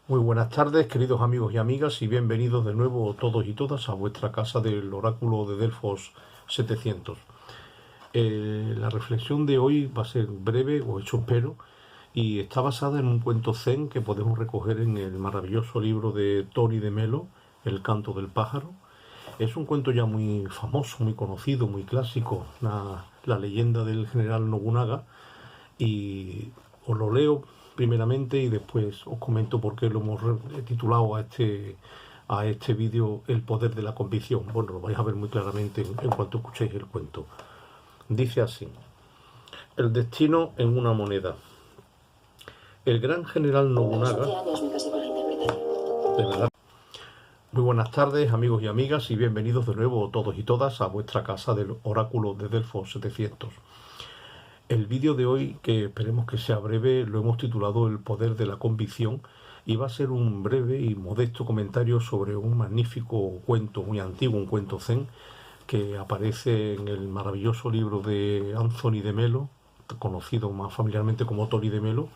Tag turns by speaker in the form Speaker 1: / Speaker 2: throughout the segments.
Speaker 1: Muy buenas tardes, queridos amigos y amigas, y bienvenidos de nuevo todos y todas a vuestra casa del oráculo de Delfos 700. La reflexión de hoy va a ser breve, o eso espero, y está basada en un cuento zen que podemos recoger en el maravilloso libro de Tori de Melo, El canto del pájaro. Es un cuento ya muy famoso, muy conocido, muy clásico, la leyenda del general Nobunaga, y os lo leo primeramente y después os comento por qué lo hemos titulado a este vídeo El poder de la convicción. Bueno, lo vais a ver muy claramente en cuanto escuchéis el cuento. Dice así: el destino en una moneda. El gran general Nobunaga... De verdad. Muy buenas tardes, amigos y amigas, y bienvenidos de nuevo todos y todas a vuestra casa del oráculo de Delfos 700. El vídeo de hoy, que esperemos que sea breve, lo hemos titulado El poder de la convicción, y va a ser un breve y modesto comentario sobre un magnífico cuento muy antiguo, un cuento zen, que aparece en el maravilloso libro de Anthony de Melo, conocido más familiarmente como Tori de Melo,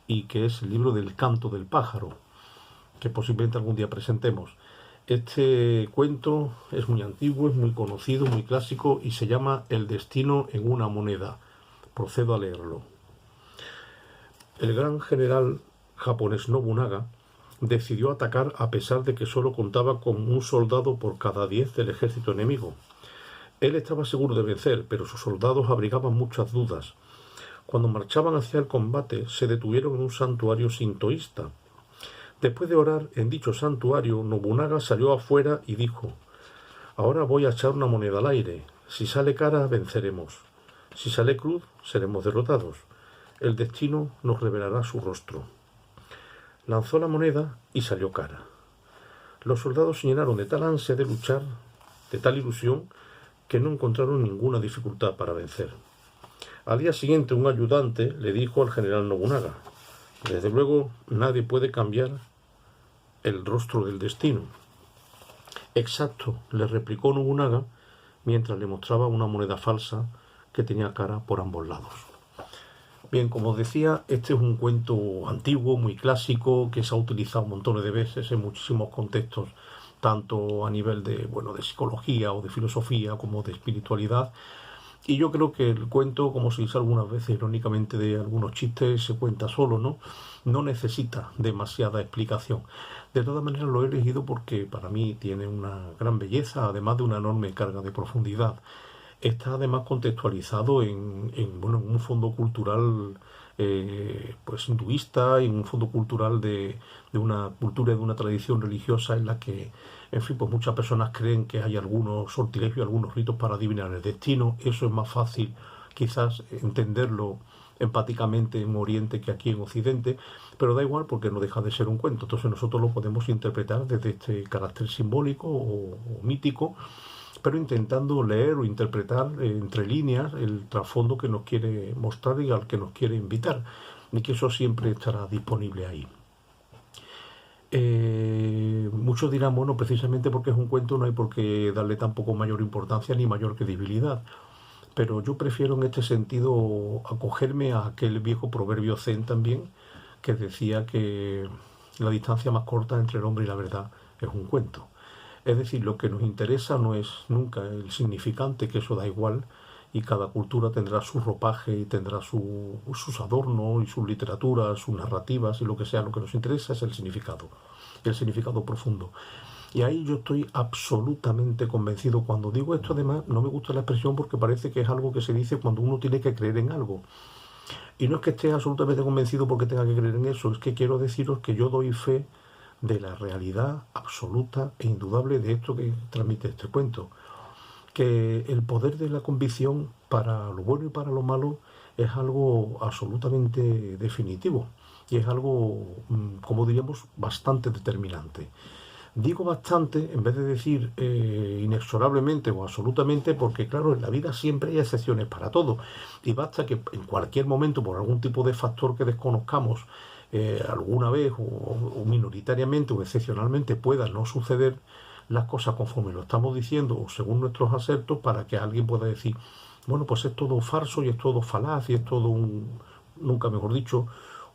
Speaker 1: y que es el libro del canto del pájaro, que posiblemente algún día presentemos. Este cuento es muy antiguo, es muy conocido, muy clásico, y se llama El destino en una moneda. Procedo a leerlo. El gran general japonés Nobunaga decidió atacar a pesar de que solo contaba con un soldado por cada 10 del ejército enemigo. Él estaba seguro de vencer, pero sus soldados abrigaban muchas dudas. Cuando marchaban hacia el combate, se detuvieron en un santuario sintoísta. Después de orar en dicho santuario, Nobunaga salió afuera y dijo: «Ahora voy a echar una moneda al aire. Si sale cara, venceremos. Si sale cruz, seremos derrotados. El destino nos revelará su rostro». Lanzó la moneda y salió cara. Los soldados se llenaron de tal ansia de luchar, de tal ilusión, que no encontraron ninguna dificultad para vencer. Al día siguiente, un ayudante le dijo al general Nobunaga: «Desde luego, nadie puede cambiar el rostro del destino». «Exacto», le replicó Nobunaga, mientras le mostraba una moneda falsa que tenía cara por ambos lados. Bien, como os decía, este es un cuento antiguo, muy clásico, que se ha utilizado montones de veces en muchísimos contextos, tanto a nivel de psicología o de filosofía como de espiritualidad. Y yo creo que el cuento, como se dice algunas veces irónicamente de algunos chistes, se cuenta solo, ¿no? No necesita demasiada explicación. De todas maneras lo he elegido porque para mí tiene una gran belleza, además de una enorme carga de profundidad. Está además contextualizado en un fondo cultural hinduista, en un fondo cultural de una cultura, de una tradición religiosa en la que, en fin, pues muchas personas creen que hay algunos sortilegios, algunos ritos para adivinar el destino. Eso es más fácil quizás entenderlo empáticamente en Oriente que aquí en Occidente, pero da igual porque no deja de ser un cuento. Entonces nosotros lo podemos interpretar desde este carácter simbólico o mítico, pero intentando leer o interpretar entre líneas el trasfondo que nos quiere mostrar y al que nos quiere invitar, y que eso siempre estará disponible ahí. Muchos dirán, bueno, precisamente porque es un cuento no hay por qué darle tampoco mayor importancia ni mayor credibilidad, pero yo prefiero en este sentido acogerme a aquel viejo proverbio zen también, que decía que la distancia más corta entre el hombre y la verdad es un cuento. Es decir, lo que nos interesa no es nunca el significante, que eso da igual, y cada cultura tendrá su ropaje y tendrá sus adornos y sus literaturas, sus narrativas y lo que sea. Lo que nos interesa es el significado profundo. Y ahí yo estoy absolutamente convencido. Cuando digo esto, además, no me gusta la expresión porque parece que es algo que se dice cuando uno tiene que creer en algo. Y no es que esté absolutamente convencido porque tenga que creer en eso, es que quiero deciros que yo doy fe de la realidad absoluta e indudable de esto que transmite este cuento. Que el poder de la convicción, para lo bueno y para lo malo, es algo absolutamente definitivo y es algo, como diríamos, bastante determinante. Digo bastante en vez de decir inexorablemente o absolutamente, porque claro, en la vida siempre hay excepciones para todo, y basta que en cualquier momento, por algún tipo de factor que desconozcamos, alguna vez o minoritariamente o excepcionalmente pueda no suceder las cosas conforme lo estamos diciendo o según nuestros acertos, para que alguien pueda decir, bueno, pues es todo falso y es todo falaz y es todo nunca mejor dicho,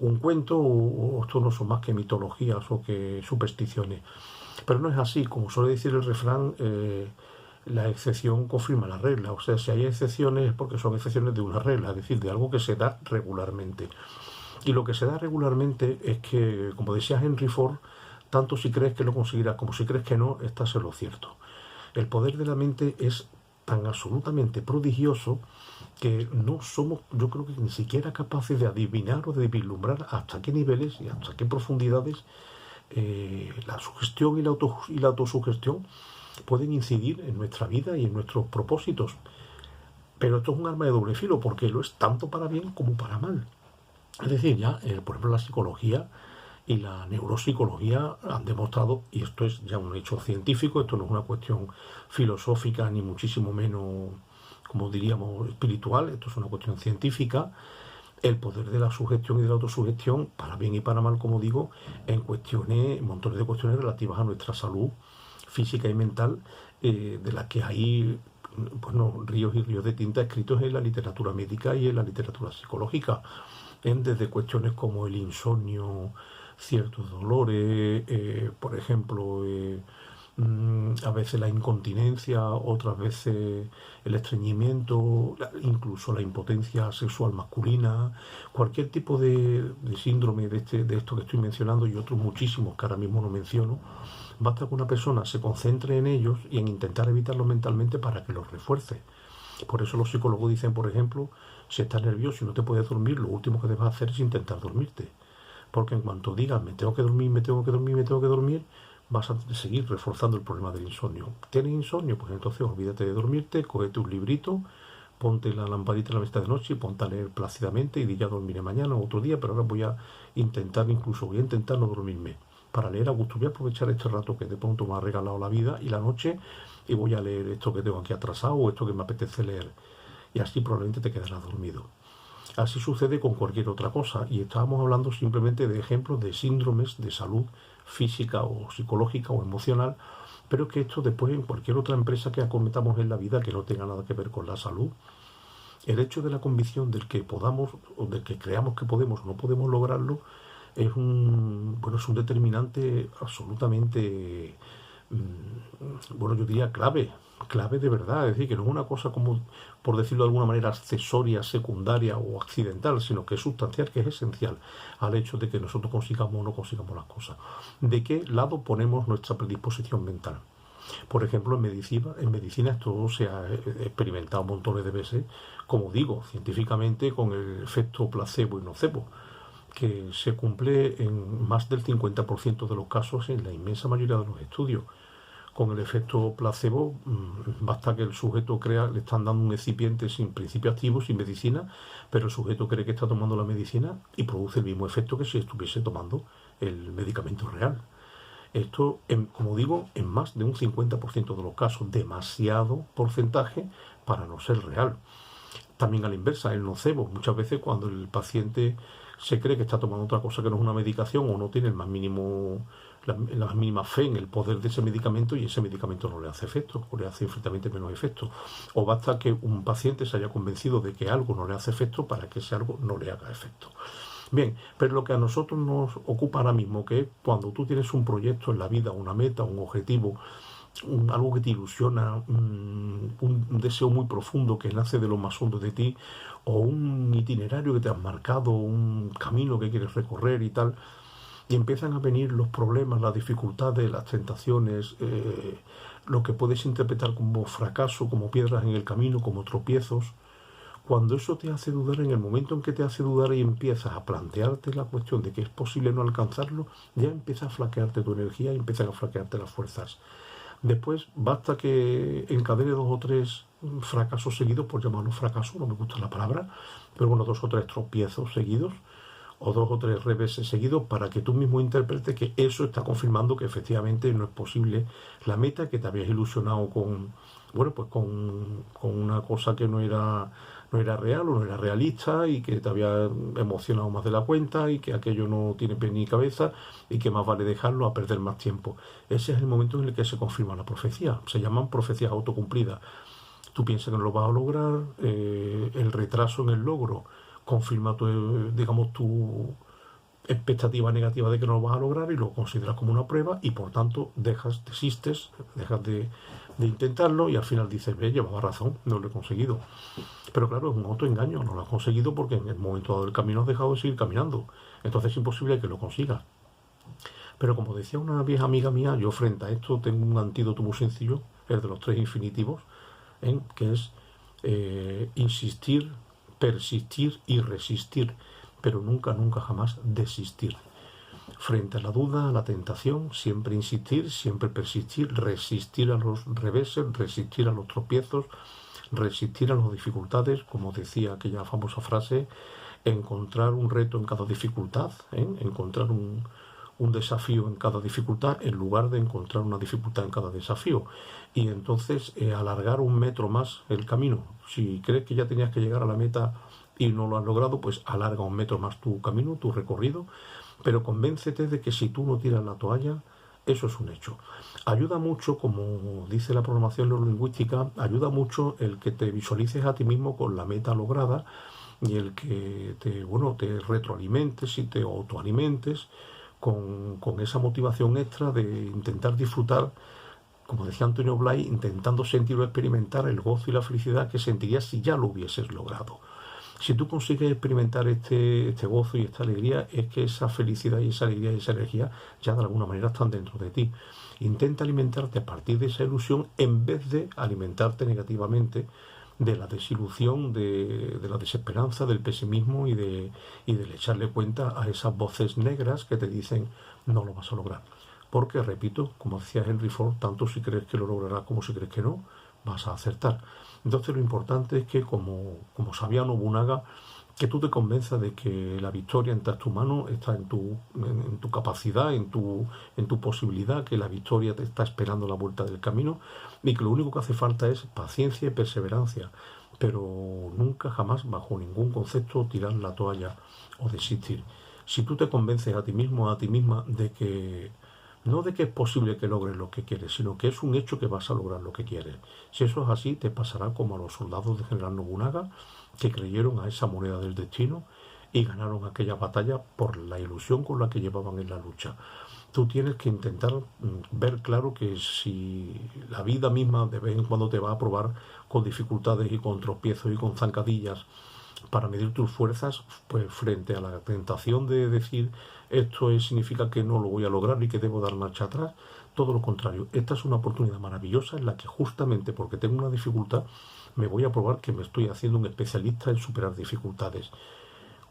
Speaker 1: un cuento o esto no son más que mitologías o que supersticiones. Pero no es así, como suele decir el refrán, la excepción confirma la regla. O sea, si hay excepciones es porque son excepciones de una regla, es decir, de algo que se da regularmente. Y lo que se da regularmente es que, como decía Henry Ford, tanto si crees que lo conseguirás como si crees que no, estás en lo cierto. El poder de la mente es tan absolutamente prodigioso que no somos, yo creo que ni siquiera capaces de adivinar o de vislumbrar hasta qué niveles y hasta qué profundidades la sugestión y la autosugestión pueden incidir en nuestra vida y en nuestros propósitos. Pero esto es un arma de doble filo porque lo es tanto para bien como para mal. Es decir, ya, por ejemplo, la psicología y la neuropsicología han demostrado, y esto es ya un hecho científico, esto no es una cuestión filosófica ni muchísimo menos, como diríamos, espiritual, esto es una cuestión científica, el poder de la sugestión y de la autosugestión, para bien y para mal, como digo, en cuestiones, montones de cuestiones relativas a nuestra salud física y mental, de las que hay bueno, ríos y ríos de tinta escritos en la literatura médica y en la literatura psicológica, desde cuestiones como el insomnio, ciertos dolores, por ejemplo, a veces la incontinencia, otras veces el estreñimiento, incluso la impotencia sexual masculina, cualquier tipo de síndrome de esto que estoy mencionando y otros muchísimos que ahora mismo no menciono, basta que una persona se concentre en ellos y en intentar evitarlos mentalmente para que los refuerce. Por eso los psicólogos dicen, por ejemplo, si estás nervioso y no te puedes dormir, lo último que debes hacer es intentar dormirte. Porque en cuanto digas, me tengo que dormir, me tengo que dormir, me tengo que dormir, vas a seguir reforzando el problema del insomnio. ¿Tienes insomnio? Pues entonces olvídate de dormirte, cógete un librito, ponte la lamparita en la mesa de noche y ponte a leer plácidamente y di ya dormiré mañana o otro día, pero ahora voy a intentar no dormirme. Para leer a gusto, voy a aprovechar este rato que de pronto me ha regalado la vida y la noche y voy a leer esto que tengo aquí atrasado o esto que me apetece leer. Y así probablemente te quedarás dormido. Así sucede con cualquier otra cosa y estábamos hablando simplemente de ejemplos de síndromes de salud física o psicológica o emocional, pero que esto después en cualquier otra empresa que acometamos en la vida que no tenga nada que ver con la salud, el hecho de la convicción del que podamos o del que creamos que podemos o no podemos lograrlo es es un determinante absolutamente, bueno, yo diría clave de verdad, es decir, que no es una cosa como, por decirlo de alguna manera, accesoria, secundaria o accidental, sino que es sustancial, que es esencial al hecho de que nosotros consigamos o no consigamos las cosas. ¿De qué lado ponemos nuestra predisposición mental? Por ejemplo, en medicina esto se ha experimentado montones de veces, como digo, científicamente con el efecto placebo y nocebo, que se cumple en más del 50% de los casos en la inmensa mayoría de los estudios. Con el efecto placebo, basta que el sujeto crea, le están dando un excipiente sin principio activo, sin medicina, pero el sujeto cree que está tomando la medicina y produce el mismo efecto que si estuviese tomando el medicamento real. Esto, como digo, en más de un 50% de los casos, demasiado porcentaje para no ser real. También a la inversa, el nocebo, muchas veces cuando el paciente se cree que está tomando otra cosa que no es una medicación o no tiene el más mínimo, la más mínima fe en el poder de ese medicamento y ese medicamento no le hace efecto o le hace infinitamente menos efecto. O basta que un paciente se haya convencido de que algo no le hace efecto para que ese algo no le haga efecto. Bien, pero lo que a nosotros nos ocupa ahora mismo, que es cuando tú tienes un proyecto en la vida, una meta, un objetivo, algo que te ilusiona, un deseo muy profundo que nace de lo más hondo de ti, o un itinerario que te has marcado, un camino que quieres recorrer y tal, y empiezan a venir los problemas, las dificultades, las tentaciones, lo que puedes interpretar como fracaso, como piedras en el camino, como tropiezos. Cuando eso te hace dudar, en el momento en que te hace dudar y empiezas a plantearte la cuestión de que es posible no alcanzarlo, ya empieza a flaquearte tu energía y empiezan a flaquearte las fuerzas. Después basta que encadene 2 o 3 fracasos seguidos, por llamarlo fracaso, no me gusta la palabra, pero bueno, 2 o 3 tropiezos seguidos, o 2 o 3 reveses seguidos, para que tú mismo interpretes que eso está confirmando que efectivamente no es posible la meta, que te habías ilusionado con una cosa que no era real o no era realista y que te había emocionado más de la cuenta y que aquello no tiene pie ni cabeza y que más vale dejarlo a perder más tiempo. Ese es el momento en el que se confirma la profecía. Se llaman profecías autocumplidas. Tú piensas que no lo vas a lograr, el retraso en el logro confirma tu expectativa negativa de que no lo vas a lograr y lo consideras como una prueba y por tanto desistes, dejas de intentarlo y al final dices, ve, llevaba razón, no lo he conseguido. Pero claro, es un autoengaño, no lo has conseguido porque en el momento dado del camino has dejado de seguir caminando. Entonces es imposible que lo consigas. Pero como decía una vieja amiga mía, yo frente a esto tengo un antídoto muy sencillo, el de los 3 infinitivos, que es insistir, persistir y resistir, pero nunca, nunca jamás desistir. Frente a la duda, a la tentación, siempre insistir, siempre persistir, resistir a los reveses, resistir a los tropiezos, resistir a las dificultades, como decía aquella famosa frase, encontrar un reto en cada dificultad, encontrar un desafío en cada dificultad en lugar de encontrar una dificultad en cada desafío. Y entonces alargar 1 metro más el camino. Si crees que ya tenías que llegar a la meta y no lo has logrado, pues alarga 1 metro más tu camino, tu recorrido, pero convéncete de que si tú no tiras la toalla, eso es un hecho. Ayuda mucho, como dice la programación neurolingüística, ayuda mucho el que te visualices a ti mismo con la meta lograda y el que te retroalimentes y te autoalimentes con esa motivación extra de intentar disfrutar, como decía Antonio Blay, intentando sentir o experimentar el gozo y la felicidad que sentirías si ya lo hubieses logrado. Si tú consigues experimentar este gozo y esta alegría, es que esa felicidad y esa alegría y esa energía ya de alguna manera están dentro de ti. Intenta alimentarte a partir de esa ilusión en vez de alimentarte negativamente de la desilusión, de la desesperanza, del pesimismo y del echarle cuenta a esas voces negras que te dicen no lo vas a lograr. Porque, repito, como decía Henry Ford, tanto si crees que lo lograrás como si crees que no, vas a acertar. Entonces lo importante es que, como sabía Nobunaga, que tú te convenzas de que la victoria está en tu mano, está en tu capacidad, en tu posibilidad, que la victoria te está esperando a la vuelta del camino y que lo único que hace falta es paciencia y perseverancia, pero nunca jamás, bajo ningún concepto, tirar la toalla o desistir. Si tú te convences a ti mismo, a ti misma, de que no de que es posible que logres lo que quieres, sino que es un hecho que vas a lograr lo que quieres. Si eso es así, te pasará como a los soldados de General Nobunaga, que creyeron a esa moneda del destino y ganaron aquella batalla por la ilusión con la que llevaban en la lucha. Tú tienes que intentar ver claro que si la vida misma de vez en cuando te va a probar con dificultades y con tropiezos y con zancadillas para medir tus fuerzas, pues frente a la tentación de decir esto significa que no lo voy a lograr y que debo dar marcha atrás, todo lo contrario. Esta es una oportunidad maravillosa en la que justamente porque tengo una dificultad me voy a probar que me estoy haciendo un especialista en superar dificultades.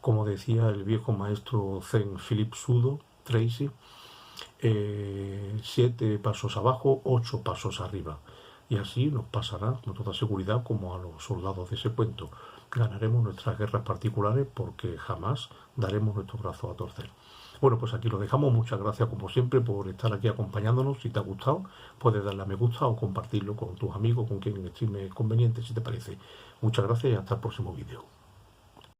Speaker 1: Como decía el viejo maestro zen Philip Sudo Tracy, 7 pasos abajo, 8 pasos arriba. Y así nos pasará con toda seguridad como a los soldados de ese cuento. Ganaremos nuestras guerras particulares porque jamás daremos nuestro brazo a torcer. Bueno, pues aquí lo dejamos. Muchas gracias como siempre por estar aquí acompañándonos. Si te ha gustado, puedes darle a me gusta o compartirlo con tus amigos, con quien estime conveniente, si te parece. Muchas gracias y hasta el próximo vídeo.